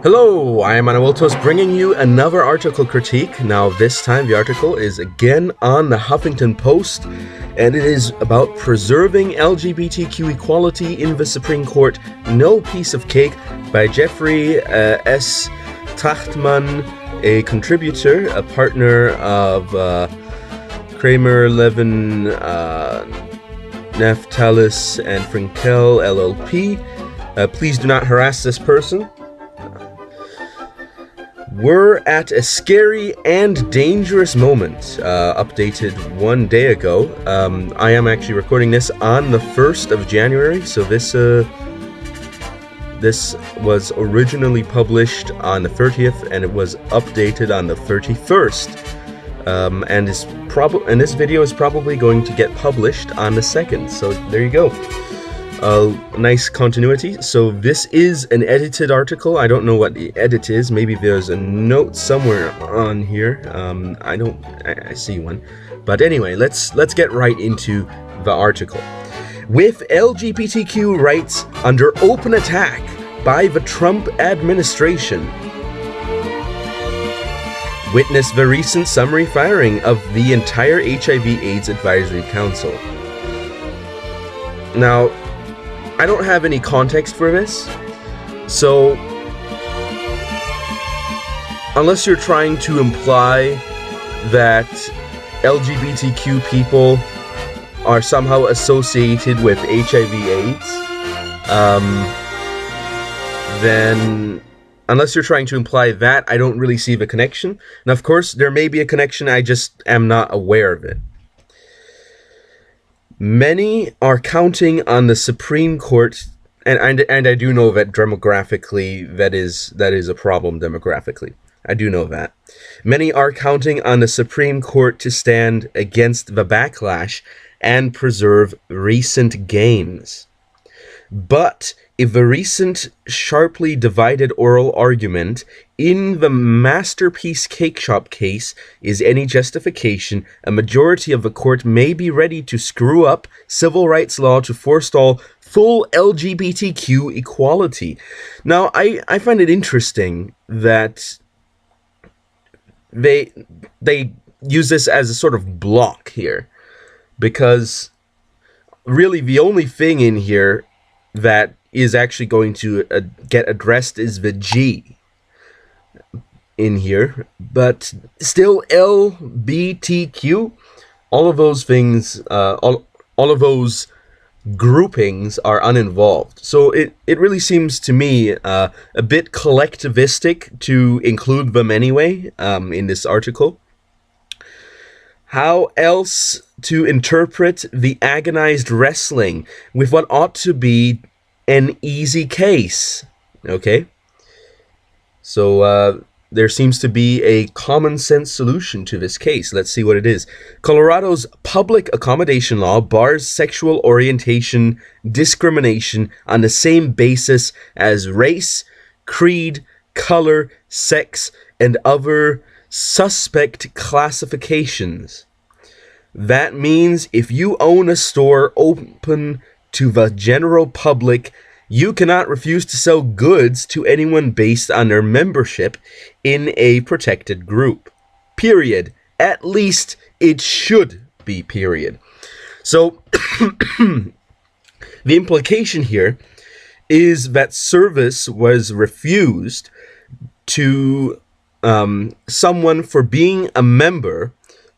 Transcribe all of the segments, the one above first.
Hello, I am Ana Wiltos bringing you another article critique. Now this time the article is again on the Huffington Post, and it is about preserving LGBTQ equality in the Supreme Court, no piece of cake, by Jeffrey S. Tachtman, a contributor, a partner of Kramer, Levin, Naftalis, and Frankel LLP. Please do not harass this person. We're at a scary and dangerous moment, updated 1 day ago. I am actually recording this on the 1st of January, so this was originally published on the 30th, and it was updated on the 31st. And this video is probably going to get published on the 2nd, so there you go. Nice continuity. So this is an edited article. I don't know what the edit is. Maybe there's a note somewhere on here. I see one. But anyway, let's get right into the article. With LGBTQ rights under open attack by the Trump administration. Witness the recent summary firing of the entire HIV/AIDS Advisory Council. Now, I don't have any context for this, so unless you're trying to imply that LGBTQ people are somehow associated with HIV/AIDS, then unless you're trying to imply that, I don't really see the connection. And of course, there may be a connection, I just am not aware of it. Many are counting on the Supreme Court, and I do know that demographically that is a problem demographically. I do know that. Many are counting on the Supreme Court to stand against the backlash and preserve recent gains. But if the recent sharply divided oral argument in the Masterpiece Cake Shop case is any justification, a majority of the court may be ready to screw up civil rights law to forestall full LGBTQ equality. Now, I find it interesting that they use this as a sort of block here, because really the only thing in here that is actually going to get addressed is the G in here, but still LBTQ, all of those things, all of those groupings are uninvolved. So it really seems to me a bit collectivistic to include them anyway in this article. How else to interpret the agonized wrestling with what ought to be an easy case? Okay, so there seems to be a common sense solution to this case. Let's see what it is. Colorado's public accommodation law bars sexual orientation discrimination on the same basis as race, creed, color, sex, and other suspect classifications. That means if you own a store open to the general public, you cannot refuse to sell goods to anyone based on their membership in a protected group. Period. At least it should be, period. So, the implication here is that service was refused to someone for being a member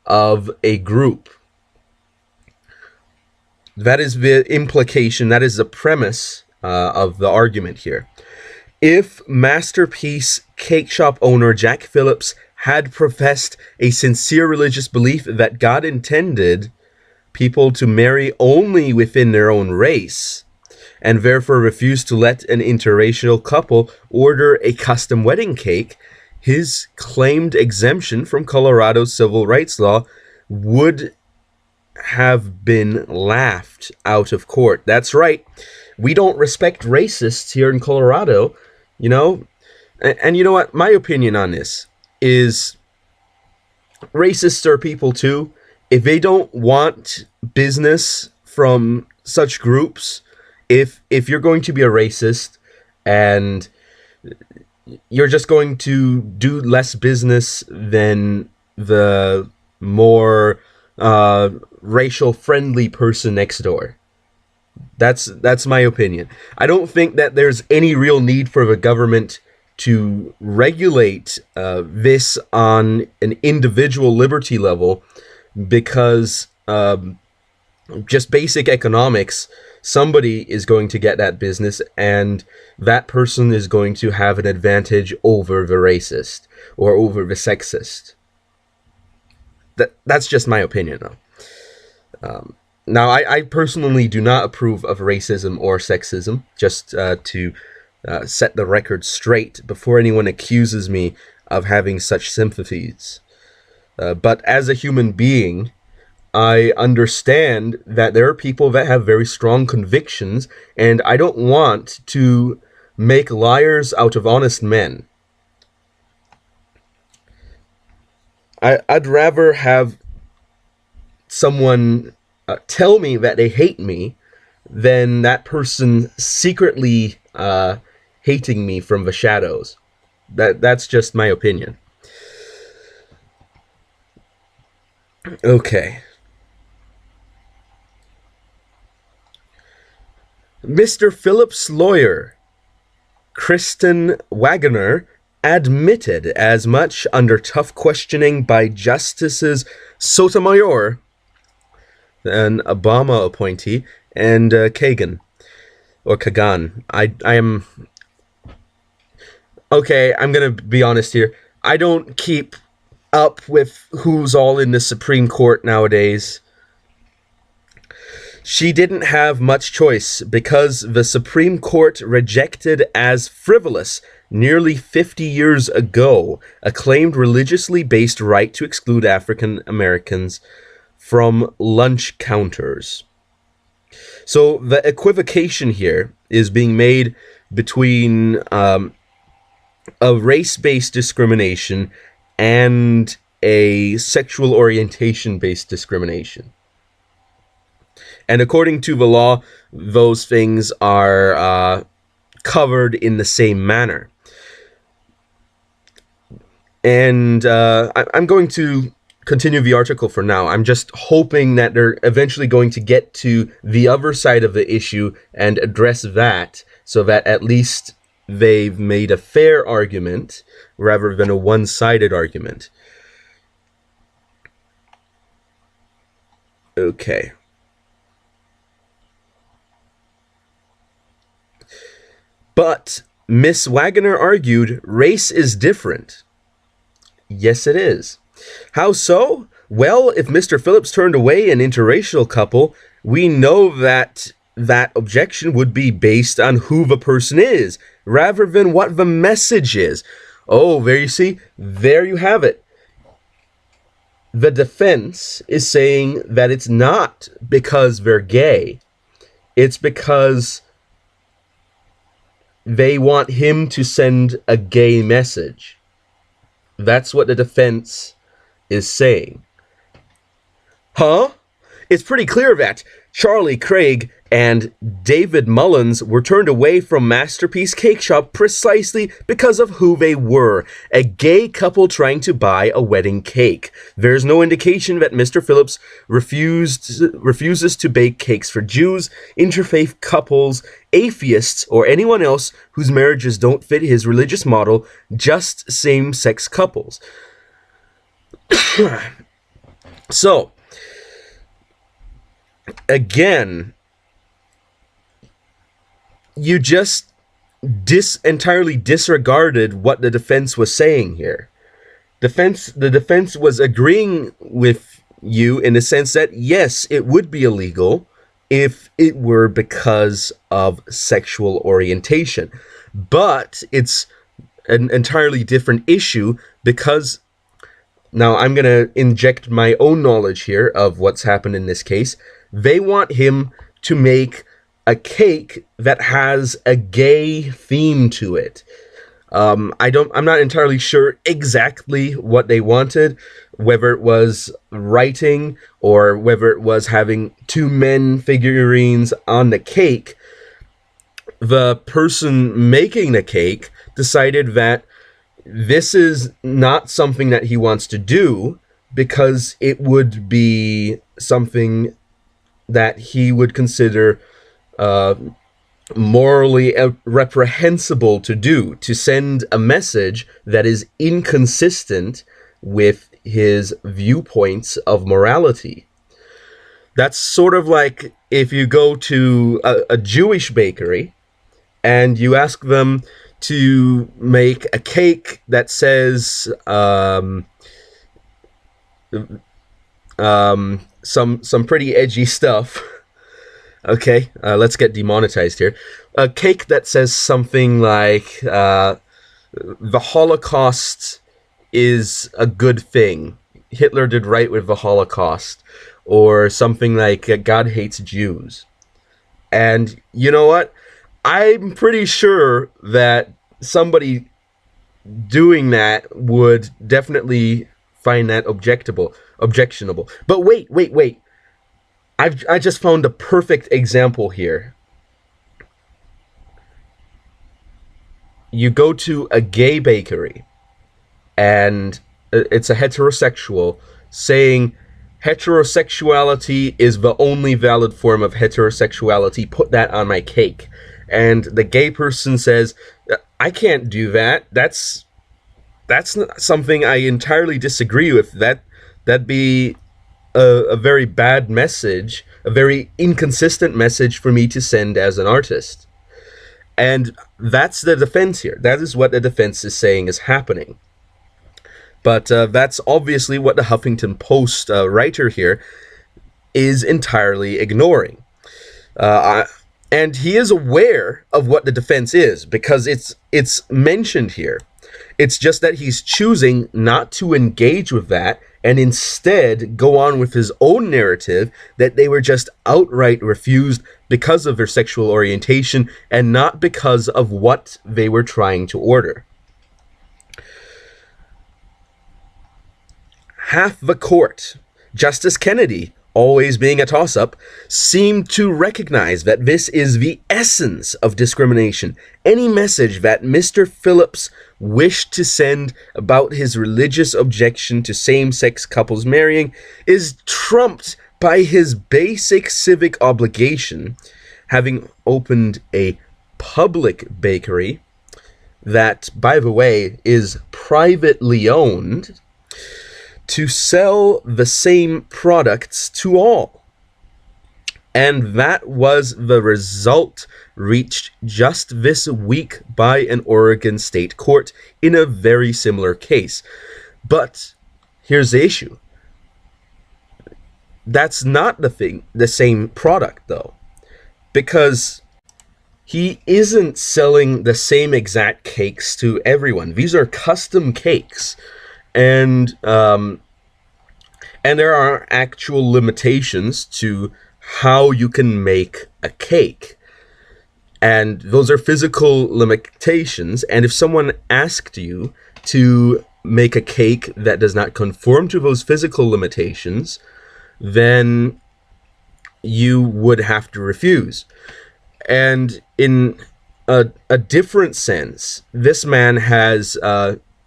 of a group. That is the implication, that is the premise of the argument here. If Masterpiece Cake Shop owner Jack Phillips had professed a sincere religious belief that God intended people to marry only within their own race, and therefore refused to let an interracial couple order a custom wedding cake, his claimed exemption from Colorado's civil rights law would have been laughed out of court. That's right. We don't respect racists here in Colorado, you know. And you know what? My opinion on this is racists are people too. If they don't want business from such groups, if you're going to be a racist and you're just going to do less business than the more racial friendly person next door. That's my opinion. I don't think that there's any real need for the government to regulate this on an individual liberty level, because just basic economics, somebody is going to get that business, and that person is going to have an advantage over the racist or over the sexist. That's just my opinion, though. Now, I personally do not approve of racism or sexism, just to set the record straight before anyone accuses me of having such sympathies. But as a human being, I understand that there are people that have very strong convictions, and I don't want to make liars out of honest men. I'd rather have someone tell me that they hate me than that person secretly hating me from the shadows. That's just my opinion. Okay. Mr. Phillips' lawyer, Kristen Waggoner, admitted as much under tough questioning by Justices Sotomayor, an Obama appointee, and Kagan, or Kagan. I am... Okay, I'm gonna be honest here. I don't keep up with who's all in the Supreme Court nowadays. She didn't have much choice because the Supreme Court rejected as frivolous nearly 50 years ago a claimed religiously based right to exclude African Americans from lunch counters. So the equivocation here is being made between a race-based discrimination and a sexual orientation-based discrimination. And according to the law, those things are covered in the same manner. And I'm going to continue the article for now. I'm just hoping that they're eventually going to get to the other side of the issue and address that, so that at least they've made a fair argument rather than a one-sided argument. Okay. But Miss Waggoner argued race is different. Yes, it is. How so? Well, if Mr. Phillips turned away an interracial couple, we know that that objection would be based on who the person is, rather than what the message is. Oh, there you see? There you have it. The defense is saying that it's not because they're gay. It's because they want him to send a gay message. That's what the defense is saying. Huh? It's pretty clear that Charlie Craig and David Mullins were turned away from Masterpiece Cake Shop precisely because of who they were, a gay couple trying to buy a wedding cake. There's no indication that Mr. Phillips refuses to bake cakes for Jews, interfaith couples, atheists, or anyone else whose marriages don't fit his religious model, just same-sex couples. So, again, you just entirely disregarded what the defense was saying here. The defense was agreeing with you in the sense that, yes, it would be illegal if it were because of sexual orientation. But it's an entirely different issue because... Now, I'm going to inject my own knowledge here of what's happened in this case. They want him to make a cake that has a gay theme to it. I'm not entirely sure exactly what they wanted, whether it was writing or whether it was having two men figurines on the cake. The person making the cake decided that this is not something that he wants to do because it would be something that he would consider morally reprehensible to do, to send a message that is inconsistent with his viewpoints of morality. That's sort of like if you go to a Jewish bakery and you ask them to make a cake that says some pretty edgy stuff. Okay, let's get demonetized here. A cake that says something like the Holocaust is a good thing. Hitler did right with the Holocaust. Or something like God hates Jews. And you know what? I'm pretty sure that somebody doing that would definitely find that objectionable. But wait. I just found a perfect example here. You go to a gay bakery, and it's a heterosexual saying, heterosexuality is the only valid form of heterosexuality. Put that on my cake. And the gay person says, I can't do that. That's not something I entirely disagree with. That'd be a very bad message, a very inconsistent message for me to send as an artist. And that's the defense here. That is what the defense is saying is happening. But that's obviously what the Huffington Post writer here is entirely ignoring. And he is aware of what the defense is, because it's mentioned here. It's just that he's choosing not to engage with that and instead go on with his own narrative that they were just outright refused because of their sexual orientation and not because of what they were trying to order. Half the court, Justice Kennedy, always being a toss-up, seemed to recognize that this is the essence of discrimination. Any message that Mr. Phillips wished to send about his religious objection to same-sex couples marrying is trumped by his basic civic obligation, having opened a public bakery that, by the way, is privately owned, to sell the same products to all. And that was the result reached just this week by an Oregon state court in a very similar case. But here's the issue. That's not the same product, though, because he isn't selling the same exact cakes to everyone. These are custom cakes. And there are actual limitations to how you can make a cake. And those are physical limitations. And if someone asked you to make a cake that does not conform to those physical limitations, then you would have to refuse. And in a different sense, this man has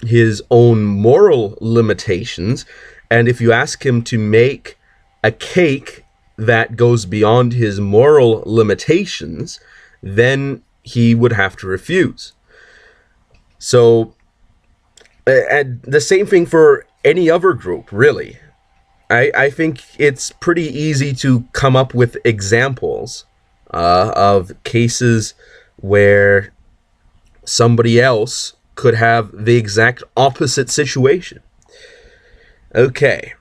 his own moral limitations, and if you ask him to make a cake that goes beyond his moral limitations, then he would have to refuse. So, and the same thing for any other group, really. I think it's pretty easy to come up with examples of cases where somebody else could have the exact opposite situation. Okay.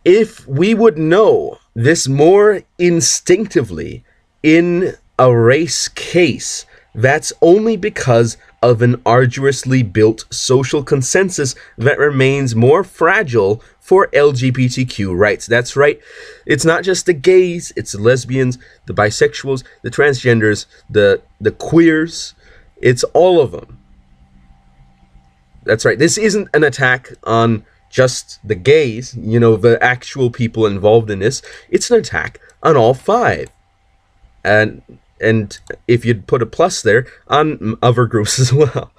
If we would know this more instinctively in a race case, that's only because of an arduously built social consensus that remains more fragile for LGBTQ rights. That's right. It's not just the gays, it's the lesbians, the bisexuals, the transgenders, the queers. It's all of them. That's right. This isn't an attack on just the gays, the actual people involved in this. It's an attack on all five. And and if you'd put a plus there, on other groups as well.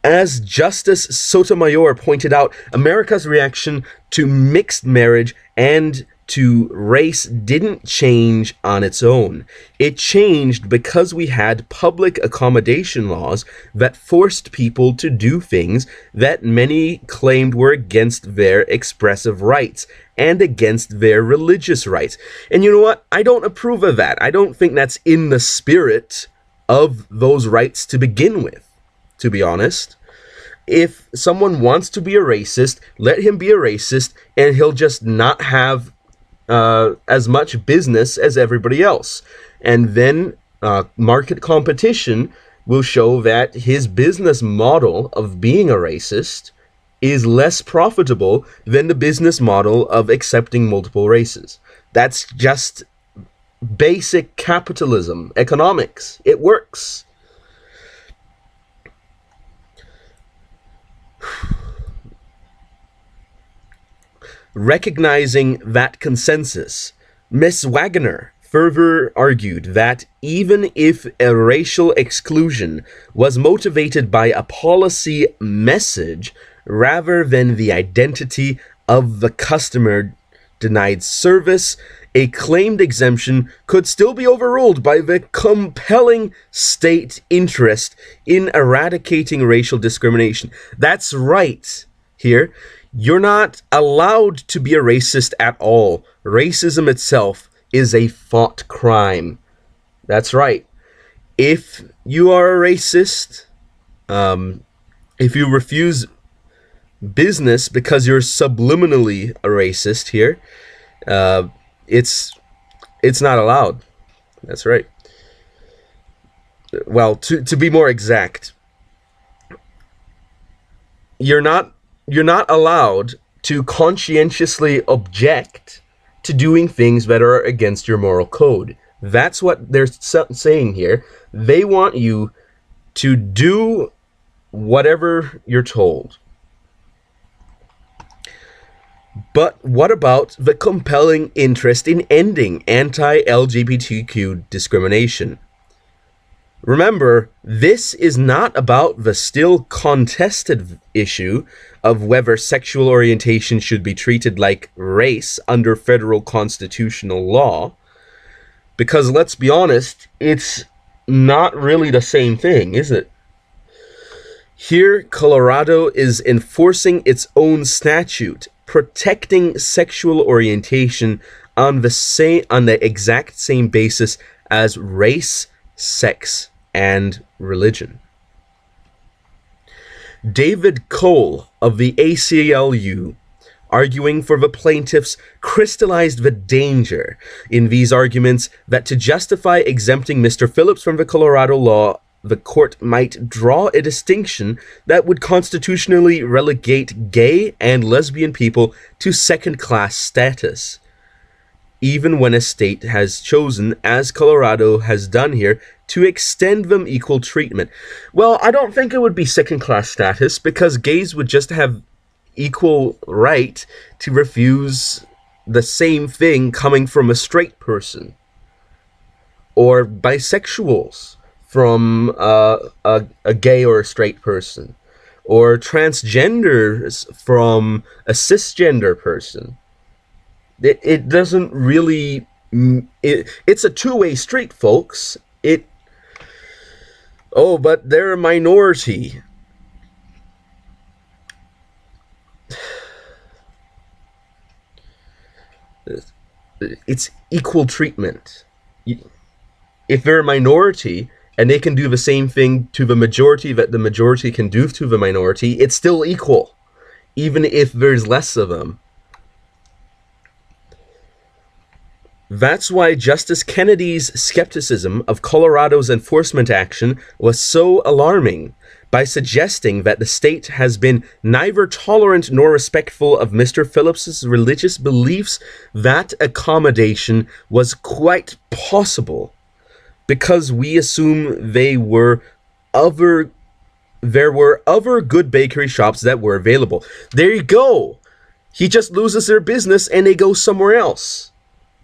As Justice Sotomayor pointed out, America's reaction to mixed marriage and to race didn't change on its own. It changed because we had public accommodation laws that forced people to do things that many claimed were against their expressive rights and against their religious rights. And you know what? I don't approve of that. I don't think that's in the spirit of those rights to begin with, to be honest. If someone wants to be a racist, let him be a racist, and he'll just not have as much business as everybody else. And then market competition will show that his business model of being a racist is less profitable than the business model of accepting multiple races. That's just basic capitalism, economics. It works. Recognizing that consensus, Ms. Wagner further argued that even if a racial exclusion was motivated by a policy message rather than the identity of the customer denied service, a claimed exemption could still be overruled by the compelling state interest in eradicating racial discrimination. That's right here. You're not allowed to be a racist at all. Racism itself is a thought crime. That's right. If you are a racist, if you refuse business because you're subliminally a racist here, it's not allowed. That's right. Well, to be more exact, you're not allowed to conscientiously object to doing things that are against your moral code. That's what they're saying here. They want you to do whatever you're told. But what about the compelling interest in ending anti-LGBTQ discrimination? Remember, this is not about the still contested issue of whether sexual orientation should be treated like race under federal constitutional law, because let's be honest, it's not really the same thing, is it? Here, Colorado is enforcing its own statute, protecting sexual orientation on the exact same basis as race, sex, and religion. David Cole of the ACLU, arguing for the plaintiffs, crystallized the danger in these arguments that to justify exempting Mr. Phillips from the Colorado law, the court might draw a distinction that would constitutionally relegate gay and lesbian people to second-class status, even when a state has chosen, as Colorado has done here, to extend them equal treatment. Well, I don't think it would be second-class status, because gays would just have equal right to refuse the same thing coming from a straight person, or bisexuals from a gay or a straight person, or transgenders from a cisgender person. It doesn't really... It's a two-way street, folks. Oh, but they're a minority. It's equal treatment. If they're a minority and they can do the same thing to the majority that the majority can do to the minority, it's still equal, even if there's less of them. That's why Justice Kennedy's skepticism of Colorado's enforcement action was so alarming, by suggesting that the state has been neither tolerant nor respectful of Mr. Phillips's religious beliefs. That accommodation was quite possible, because we assume there were other good bakery shops that were available. There you go. He just loses their business and they go somewhere else.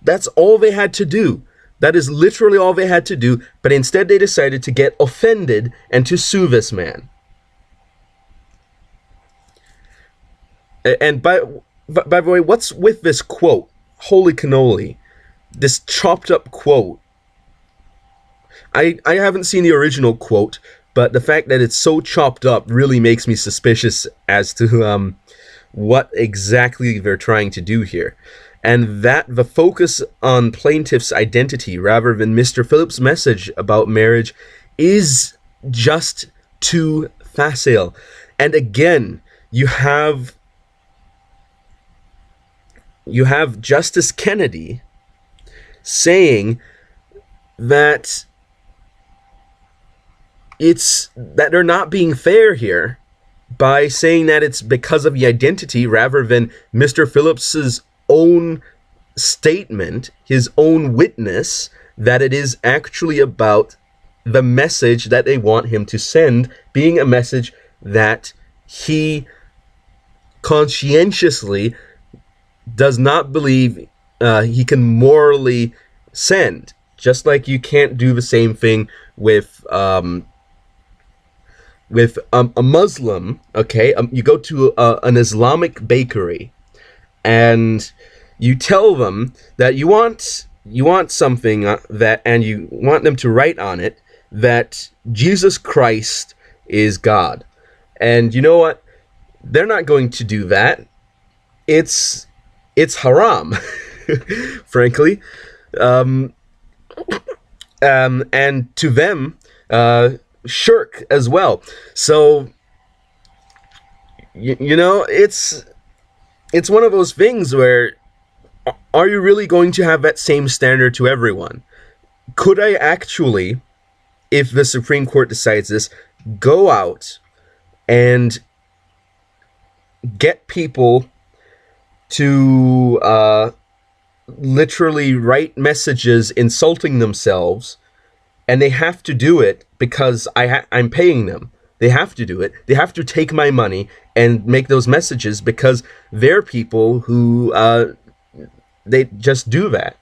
That's all they had to do. That is literally all they had to do, but instead they decided to get offended and to sue this man. And by the way, what's with this quote? Holy cannoli. This chopped up quote. I haven't seen the original quote, but the fact that it's so chopped up really makes me suspicious as to what exactly they're trying to do here. And that the focus on plaintiff's identity rather than Mr. Phillips' message about marriage is just too facile. And again, you have Justice Kennedy saying that they're not being fair here by saying that it's because of the identity rather than Mr. Phillips's own statement, his own witness, that it is actually about the message that they want him to send being a message that he conscientiously does not believe he can morally send. Just like you can't do the same thing with a Muslim, okay? You go to an Islamic bakery and you tell them that you want something that, and you want them to write on it that Jesus Christ is God. And you know what? They're not going to do that. It's haram, frankly. And to them, shirk as well. So, you know, it's one of those things where, are you really going to have that same standard to everyone? Could I actually, if the Supreme Court decides this, go out and get people to literally write messages insulting themselves, and they have to do it because I'm paying them. They have to do it. They have to take my money and make those messages because they're people who they just do that.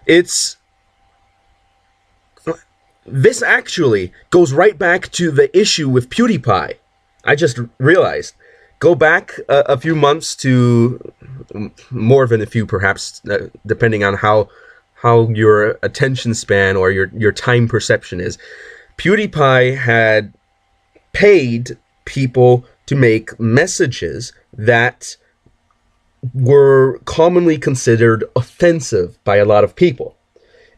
This actually goes right back to the issue with PewDiePie. I just realized. Go back a few months to more than a few, perhaps, depending on how your attention span or your time perception is. PewDiePie had paid people to make messages that were commonly considered offensive by a lot of people.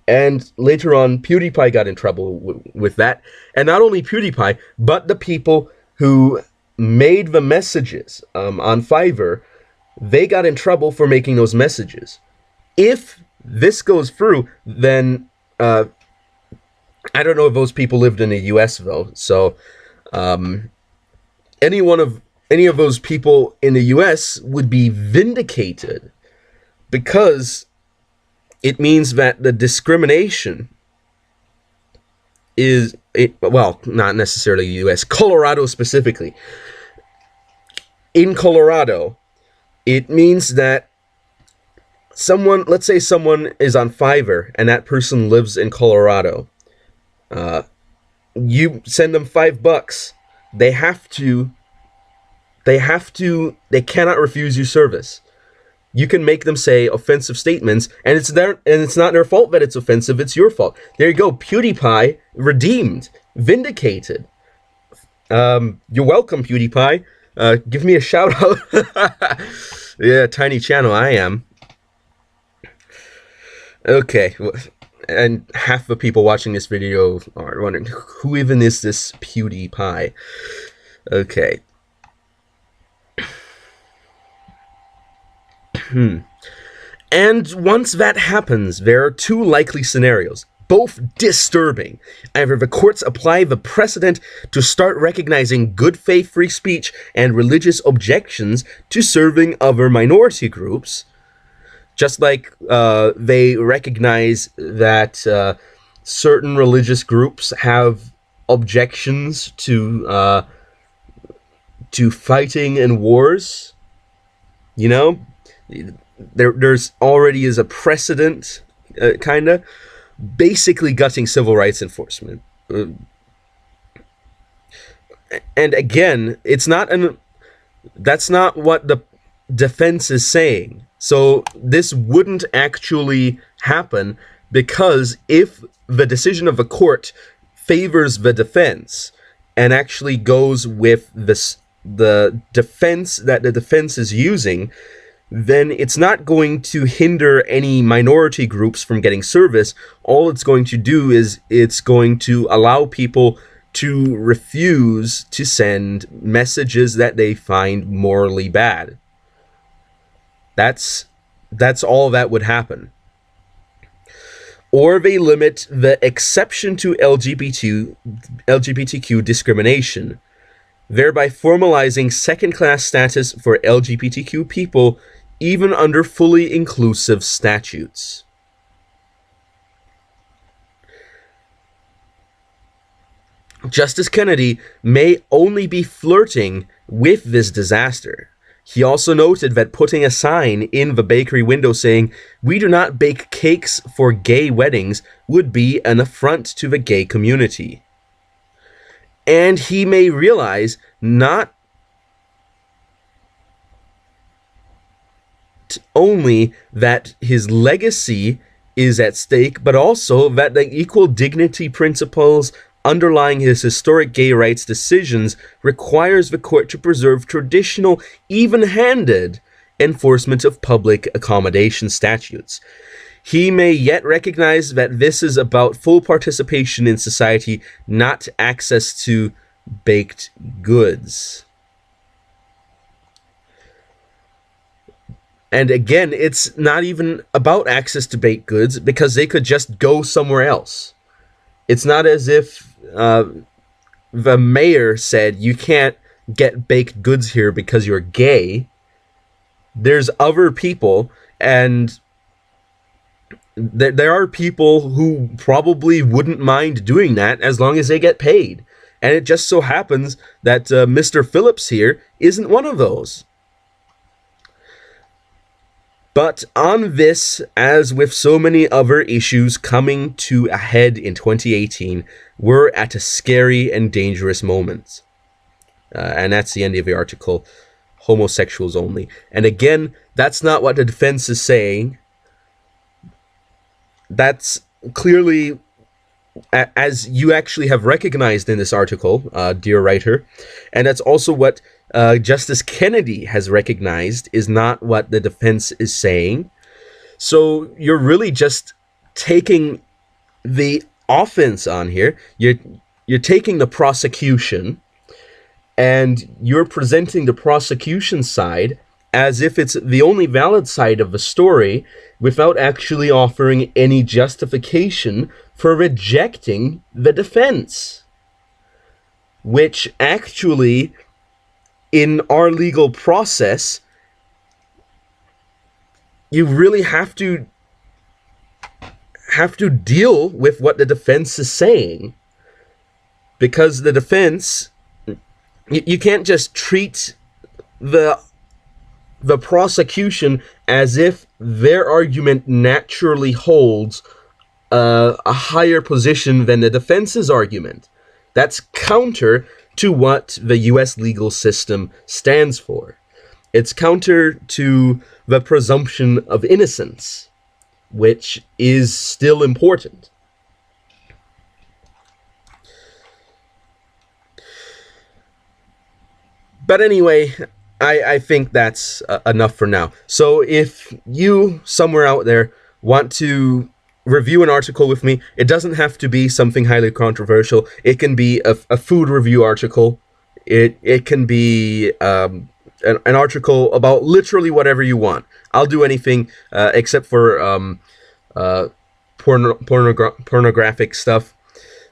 And later on, PewDiePie got in trouble with that. And not only PewDiePie, but the people who made the messages on Fiverr, they got in trouble for making those messages. If this goes through, then I don't know if those people lived in the US though. So any of those people in the US would be vindicated, because it means that the discrimination is, well, not necessarily the US, Colorado specifically. In Colorado, it means that someone, let's say someone is on Fiverr and that person lives in Colorado. You send them $5. They cannot refuse you service. You can make them say offensive statements, and it's not their fault that it's offensive, it's your fault. There you go, PewDiePie redeemed, vindicated. You're welcome, PewDiePie. Give me a shout out. Yeah, tiny channel I am. Okay, and half the people watching this video are wondering, who even is this PewDiePie? Okay. And once that happens, there are two likely scenarios, both disturbing. Either the courts apply the precedent to start recognizing good faith free speech and religious objections to serving other minority groups, just like they recognize that certain religious groups have objections to fighting in wars. You know, there's already is a precedent, kind of, basically gutting civil rights enforcement. And again, that's not what the defense is saying. So this wouldn't actually happen, because if the decision of a court favors the defense and actually goes with the defense that the defense is using, then it's not going to hinder any minority groups from getting service. All it's going to do is it's going to allow people to refuse to send messages that they find morally bad. That's all that would happen. Or they limit the exception to LGBTQ discrimination, thereby formalizing second-class status for LGBTQ people even under fully inclusive statutes. Justice Kennedy may only be flirting with this disaster. He also noted that putting a sign in the bakery window saying, "We do not bake cakes for gay weddings," would be an affront to the gay community. And he may realize not only that his legacy is at stake, but also that the equal dignity principles underlying his historic gay rights decisions requires the court to preserve traditional, even-handed enforcement of public accommodation statutes. He may yet recognize that this is about full participation in society, not access to baked goods. And again, it's not even about access to baked goods, because they could just go somewhere else. It's not as if the mayor said, "You can't get baked goods here because you're gay." There's other people, and there are people who probably wouldn't mind doing that as long as they get paid. And it just so happens that Mr. Phillips here isn't one of those. But on this, as with so many other issues coming to a head in 2018, we're at a scary and dangerous moment. And that's the end of the article. Homosexuals only. And again, that's not what the defense is saying. That's clearly, as you actually have recognized in this article, dear writer, and that's also what Justice Kennedy has recognized is not what the defense is saying. So you're really just taking the offense on here. You're taking the prosecution, and you're presenting the prosecution side as if it's the only valid side of the story, without actually offering any justification for rejecting the defense, which actually, in our legal process, you really have to deal with what the defense is saying, because the defense, you can't just treat the prosecution as if their argument naturally holds a higher position than the defense's argument. That's counter to what the U.S. legal system stands for. It's counter to the presumption of innocence, which is still important. But anyway, I think that's enough for now. So if you, somewhere out there, want to review an article with me, it doesn't have to be something highly controversial. It can be a food review article. It can be an article about literally whatever you want. I'll do anything except for pornographic stuff.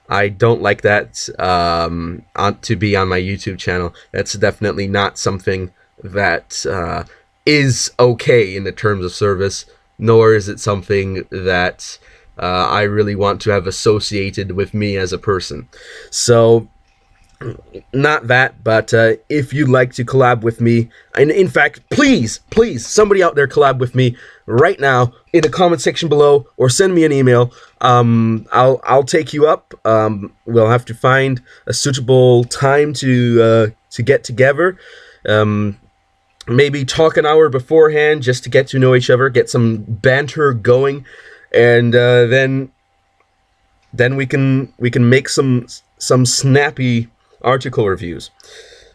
I don't like that to be on my YouTube channel. That's definitely not something that is okay in the terms of service, nor is it something that I really want to have associated with me as a person. So not that, but if you'd like to collab with me, and in fact, please, somebody out there collab with me right now in the comment section below, or send me an email. I'll take you up. We'll have to find a suitable time to get together. Maybe talk an hour beforehand just to get to know each other, get some banter going, and then we can make some snappy article reviews,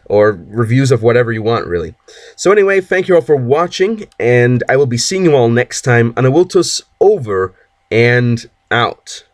or reviews of whatever you want, really. So anyway, thank you all for watching, and I will be seeing you all next time, and I will toss over and out.